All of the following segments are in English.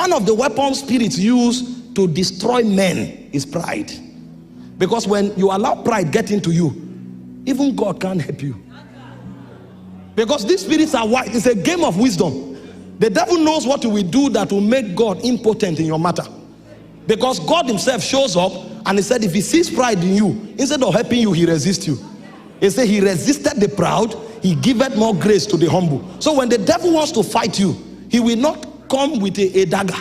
One of the weapons spirits use to destroy men is pride. Because when you allow pride get into you, even God can't help you. Because these spirits are wise. It's a game of wisdom. The devil knows what he will do that will make God impotent in your matter. Because God himself shows up and he said if he sees pride in you, instead of helping you, he resists you. He said he resisted the proud, he giveth more grace to the humble. So when the devil wants to fight you, he will not come with a dagger.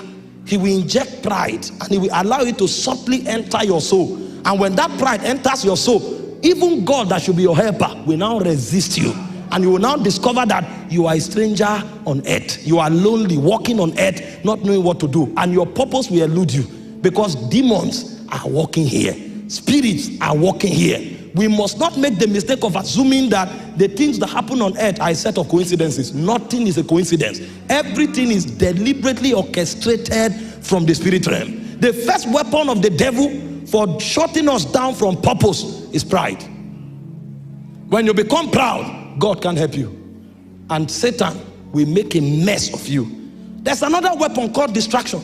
He will inject pride and he will allow it to subtly enter your soul. And when that pride enters your soul, even God that should be your helper will now resist you. And you will now discover that you are a stranger on earth. You are lonely, walking on earth, not knowing what to do. And your purpose will elude you. Because demons are walking here. Spirits are walking here. We must not make the mistake of assuming that the things that happen on earth are a set of coincidences. Nothing is a coincidence. Everything is deliberately orchestrated from the spirit realm. The first weapon of the devil for shutting us down from purpose is pride. When you become proud, God can help you. And Satan will make a mess of you. There's another weapon called distraction.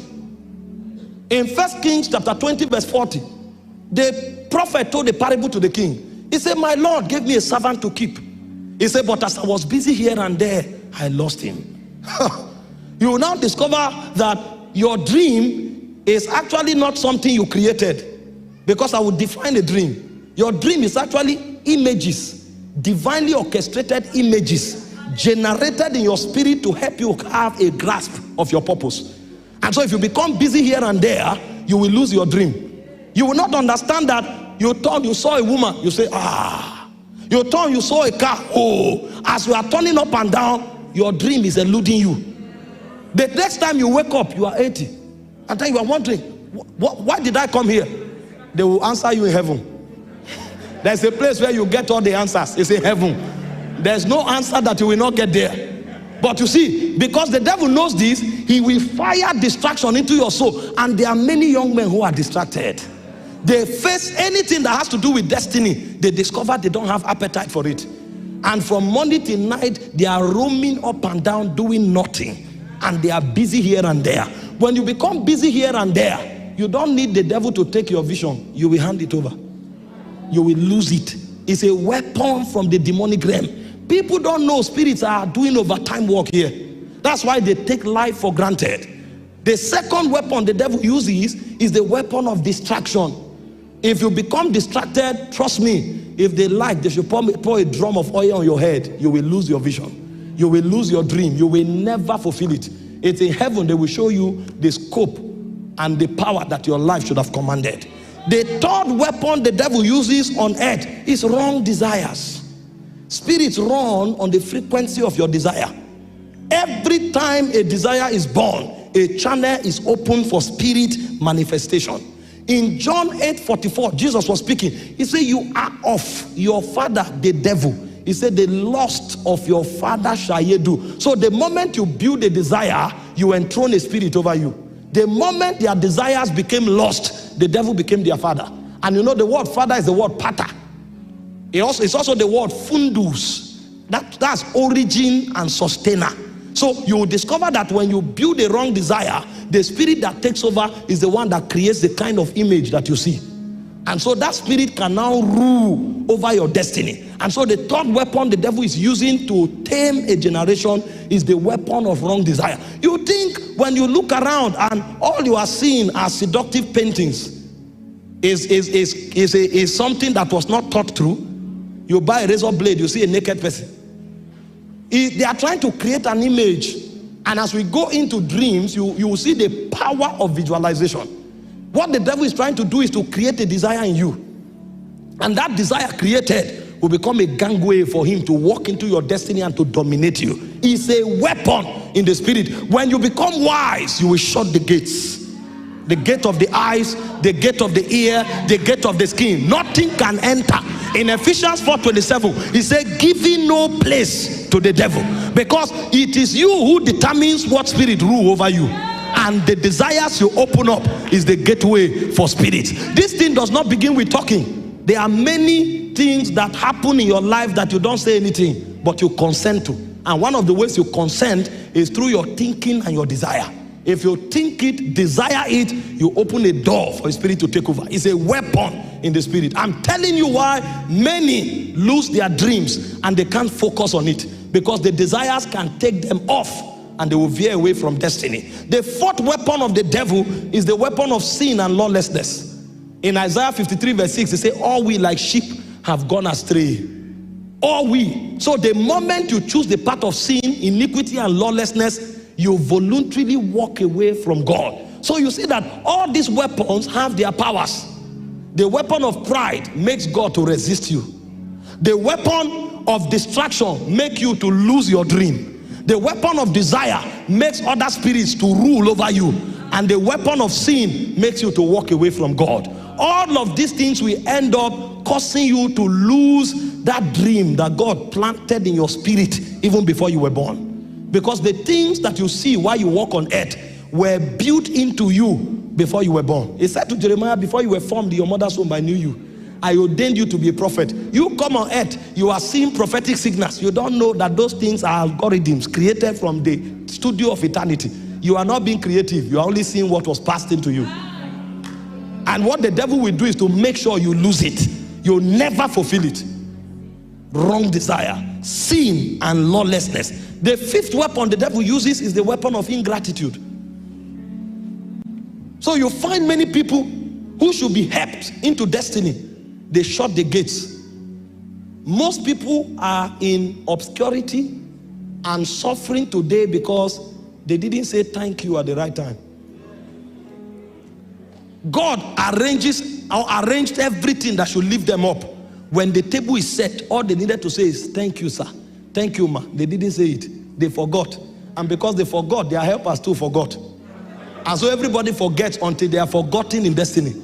In 1 Kings chapter 20 verse 40, the prophet told a parable to the king. He said, my Lord gave me a servant to keep. He said, but as I was busy here and there, I lost him. You will now discover that your dream is actually not something you created. Because I will define a dream. Your dream is actually images, divinely orchestrated images generated in your spirit to help you have a grasp of your purpose. And so if you become busy here and there, you will lose your dream. You will not understand that you thought you saw a woman, you say, ah. You thought you saw a car, oh. As you are turning up and down, your dream is eluding you. The next time you wake up, you are 80. And then you are wondering, why did I come here? They will answer you in heaven. There's a place where you get all the answers. It's in heaven. There's no answer that you will not get there. But you see, because the devil knows this, he will fire distraction into your soul. And there are many young men who are distracted. They face anything that has to do with destiny. They discover they don't have appetite for it. And from morning till night, they are roaming up and down doing nothing. And they are busy here and there. When you become busy here and there, you don't need the devil to take your vision. You will hand it over. You will lose it. It's a weapon from the demonic realm. People don't know spirits are doing overtime work here. That's why they take life for granted. The second weapon the devil uses is the weapon of distraction. If you become distracted, trust me, if they like, they should pour a drum of oil on your head. You will lose your vision. You will lose your dream. You will never fulfill it. It's in heaven they will show you the scope and the power that your life should have commanded. The third weapon the devil uses on earth is wrong desires. Spirits run on the frequency of your desire. Every time a desire is born, a channel is open for spirit manifestation. In John 8:44, Jesus was speaking. He said, you are of your father, the devil. He said, the lust of your father shall ye do. So the moment you build a desire, you enthrone a spirit over you. The moment their desires became lust, the devil became their father. And you know the word father is the word pater. It's also the word fundus. That's origin and sustainer. So you will discover that when you build a wrong desire, the spirit that takes over is the one that creates the kind of image that you see. And so that spirit can now rule over your destiny. And so the third weapon the devil is using to tame a generation is the weapon of wrong desire. You think when you look around and all you are seeing are seductive paintings is something that was not thought through. You buy a razor blade, you see a naked person. They are trying to create an image. And as we go into dreams, you will see the power of visualization. What the devil is trying to do is to create a desire in you. And that desire created will become a gangway for him to walk into your destiny and to dominate you. It's a weapon in the spirit. When you become wise, you will shut the gates. The gate of the eyes, the gate of the ear, the gate of the skin. Nothing can enter. In Ephesians 4:27, he said, giving no place to the devil. Because it is you who determines what spirit rule over you. And the desires you open up is the gateway for spirits. This thing does not begin with talking. There are many things that happen in your life that you don't say anything, but you consent to. And one of the ways you consent is through your thinking and your desire. If you think it, desire it, you open a door for a spirit to take over. It's a weapon in the spirit. I'm telling you why many lose their dreams and they can't focus on it, because the desires can take them off and they will veer away from destiny. The fourth weapon of the devil is the weapon of sin and lawlessness. In Isaiah 53 verse 6, they say, all we like sheep have gone astray. All we. So the moment you choose the path of sin, iniquity and lawlessness, you voluntarily walk away from God. So you see that all these weapons have their powers. The weapon of pride makes God to resist you. The weapon of distraction makes you to lose your dream. The weapon of desire makes other spirits to rule over you. And the weapon of sin makes you to walk away from God. All of these things will end up causing you to lose that dream that God planted in your spirit even before you were born. Because the things that you see while you walk on earth were built into you before you were born. He said to Jeremiah, before you were formed in your mother's womb, I knew you. I ordained you to be a prophet. You come on earth, you are seeing prophetic signals. You don't know that those things are algorithms created from the studio of eternity. You are not being creative. You are only seeing what was passed into you. And what the devil will do is to make sure you lose it. You'll never fulfill it. Wrong desire, sin, and lawlessness. The fifth weapon the devil uses is the weapon of ingratitude. So you find many people who should be helped into destiny, they shut the gates. Most people are in obscurity and suffering today because they didn't say thank you at the right time. God arranged everything that should lift them up. When the table is set, all they needed to say is thank you, sir. Thank you, ma. They didn't say it. They forgot. And because they forgot, their helpers too forgot. And so everybody forgets until they are forgotten in destiny.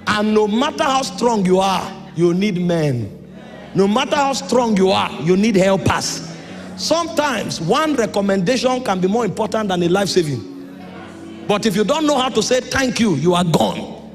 And no matter how strong you are, you need men. No matter how strong you are, you need helpers. Sometimes one recommendation can be more important than a life saving. But if you don't know how to say thank you, you are gone.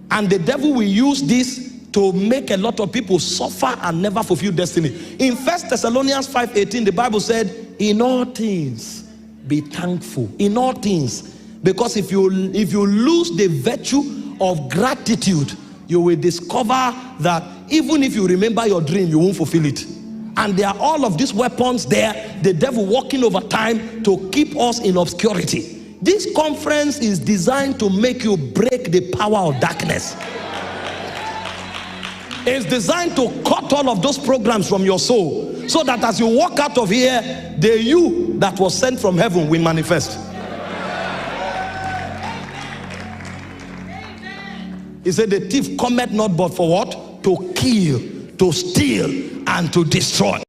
And the devil will use this to make a lot of people suffer and never fulfill destiny. In 1 Thessalonians 5:18, the Bible said, in all things be thankful. In all things. Because if you lose the virtue of gratitude, you will discover that even if you remember your dream, you won't fulfill it. And there are all of these weapons there, the devil working over time to keep us in obscurity. This conference is designed to make you break the power of darkness. It's designed to cut all of those programs from your soul, so that as you walk out of here, the you that was sent from heaven will manifest. He said the thief cometh not but for what? To kill, to steal, and to destroy.